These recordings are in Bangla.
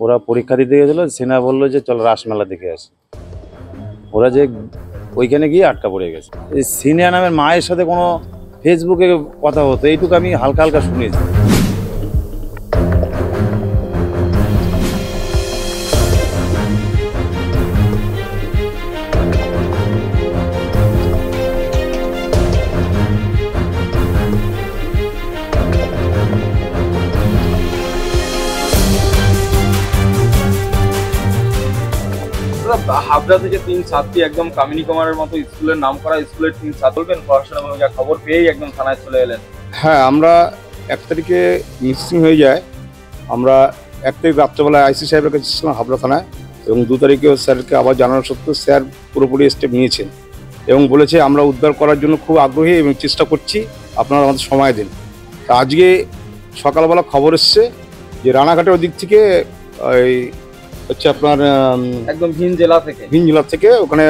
ওরা পরীক্ষা দিতে গেছিলো, সেনা বললো যে চল রাসমেলা দেখে আসি। ওরা যে ওইখানে গিয়ে আটকা পড়ে গেছে। এই সিনিয়া নামের মায়ের সাথে কোনো ফেসবুকে কথা হতো, এইটুকু আমি হালকা হালকা শুনেছি। হাবড়া থেকে 3 ছাত্রী একদম কামিনী কুমারের মতো স্কুলের নাম করা স্কুলের 3 ছাত্র বলবেন পড়াশোনা ভূমিকা খবর পেয়েই একদম থানায় চলে এলেন। হ্যাঁ, আমরা 1 তারিখে মিসিং হয়ে যায়। আমরা 1 তারিখ রাত্রেবেলায় আইসি সাহেবের কাছে ছিলাম হাবড়া থানায়, এবং 2 তারিখে স্যারকে আবার জানানো সত্ত্বেও স্যার পুরোপুরি স্টেপ নিয়েছেন এবং বলেছে আমরা উদ্ধার করার জন্য খুব আগ্রহী এবং চেষ্টা করছি, আপনারা আমাদের সময় দিন। তা আজকে সকালবেলা খবর এসছে যে রানাঘাটের ওদিক থেকে হচ্ছে আপনার একদম ভিন জেলা থেকে ওখানে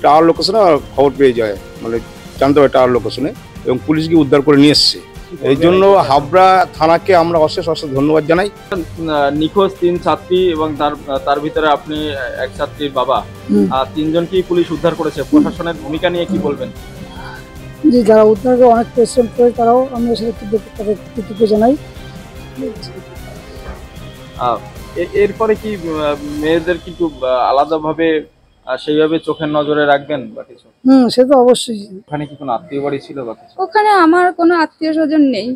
টাওয়ার লোকেশনে খবর পেয়ে যায়, মানে জানতে পারে টাওয়ার লোকেশনে, এবং পুলিশ গিয়ে উদ্ধার করে নিয়ে এসছে। এই জন্য হাবড়া থানাকে আমরা অশেষ ধন্যবাদ জানাই। নিখোঁজ 3 ছাত্রী এবং তার ভিতরে আপনি এক ছাত্রীর বাবা, 3 জনকেই পুলিশ উদ্ধার করেছে। প্রশাসনের ভূমিকা নিয়ে কি বলবেন? যে যারা উদ্ধারে অনেক পরিশ্রম করে তারাও আমরা সেটা কৃতজ্ঞ জানাই। এরপরে কি মেয়েদের কিন্তু আলাদাভাবে সেইভাবে চোখের নজরে রাখবেন বা কিছু? সে তো অবশ্যই। ওখানে কি কোনো আত্মীয় বাড়ি ছিল বা কিছু? ওখানে আমার কোনো আত্মীয় স্বজন নেই।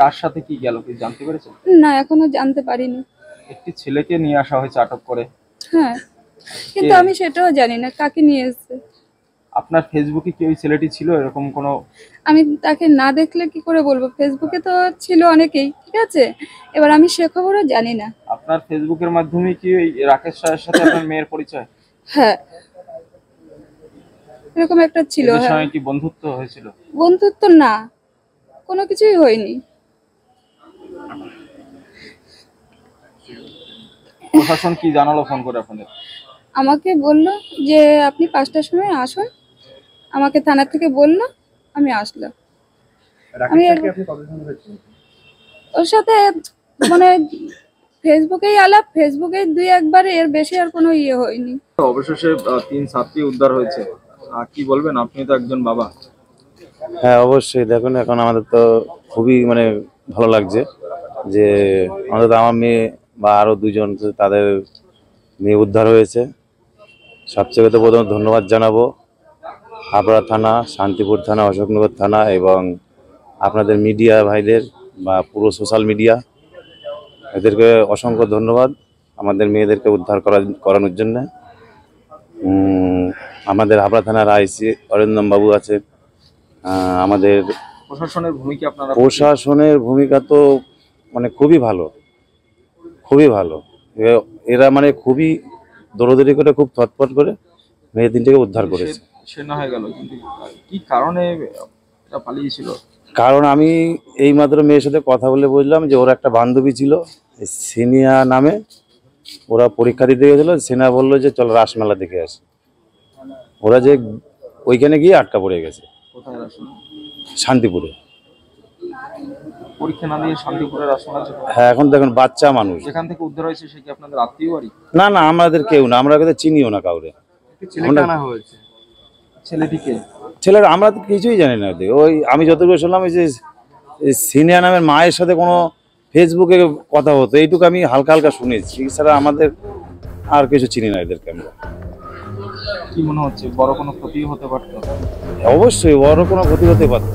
কার সাথে কি গেল কি জানতে পেরেছেন? না, এখনো জানতে পারিনি। একটি ছেলেকে নিয়ে আসা হয়েছে আটক করে। হ্যাঁ, কিন্তু আমি সেটাও জানি না কাকে নিয়ে এসেছে। আপনার ফেসবুকে কি ওই ছেলেটি ছিল এরকম কোনো? আমি তাকে না দেখলে কি করে বলবো? ফেসবুকে তো ছিল অনেকেই, ঠিক আছে, এবার আমি সে খবরও জানি না। আপনার ফেসবুকের মাধ্যমে কি ওই রাকেশ রায়ের সাথে আপনার মেয়ের পরিচয়? হ্যাঁ, এরকম একটা ছিল। এর সঙ্গে কি বন্ধুত্ব হয়েছিল? বন্ধুত্ব না, কোনো কিছুই হয়নি। প্রশাসন কি জানালো ফোন করে আপনাদের? আমাকে বললো যে আপনি 5টার সময় আসুন, আমাকে থানা থেকে বললো, আমি আসলাম। আমি ওর সাথে মানে ফেসবুকেই আলাপ, ফেসবুকে 2-1 এর বেশি আর কোনো ইয়ে হয়নি। অবশেষে 3 ছাত্রী উদ্ধার হয়েছে, কি বলবেন? আপনি তো একজন বাবা। হ্যাঁ, অবশ্যই। দেখুন, এখন আমাদের তো খুবই ভালো লাগছে যে অন্তত আমার মেয়ে বা আরও 2 জন তাদের মেয়ে উদ্ধার হয়েছে। সবচেয়ে তো প্রথমে ধন্যবাদ জানাবো হাবড়া থানা, শান্তিপুর থানা, অশোকনগর থানা এবং আপনাদের মিডিয়া ভাইদের বা পুরো সোশ্যাল মিডিয়া, এদেরকে অসংখ্য ধন্যবাদ আমাদের মেয়েদেরকে উদ্ধার করানোর জন্য। আমাদের হাবড়া থানার আইসি অরিন্দম বাবু আছে। আমাদের প্রশাসনের ভূমিকা তো খুবই ভালো, খুবই ভালো। এরা খুবই দৌড়দৌড়ি করে, খুব তৎপর করে মেয়ে 3টিকে উদ্ধার করেছে। সে না হয়ে গেল, কিন্তু কি কারণে এটা পালিয়েছিল? কারণ আমি এইমাত্র মেয়ের সাথে কথা বলে বুঝলাম যে ওর একটা বান্ধবী ছিল সিনিয়া নামে, ওরা পরীক্ষা দিতে গেছিলো, সেনা বললো যে চল রাসমেলা দেখে আসি। ওরা যে ওইখানে গিয়ে আটকা পড়ে গেছে। কোথায় রাসমেলা? শান্তিপুরে। পরীক্ষা না দিয়ে শান্তিপুরের রাসমেলা? হ্যাঁ, এখন দেখুন বাচ্চা মানুষ। যেখান থেকে উদ্ধার হয়েছে সে কি আপনাদের আত্মীয় বাড়ি? না না, আমাদের কেউ না, আমরা চিনিও না কাউরে। ছেলেরা আমরা তো কিছুই জানি না। ওই আমি যতটুকু শুনলাম যে সিনিয়া নামের মায়ের সাথে কোনো ফেসবুকে কথা হতো, এইটুকু আমি হালকা হালকা শুনেছি। এছাড়া আমাদের আর কিছু চিনি না এদেরকে আমরা। কি মনে হচ্ছে বড় কোনো ক্ষতি হতে পারত? অবশ্যই বড় কোনো ক্ষতি হতে পারত।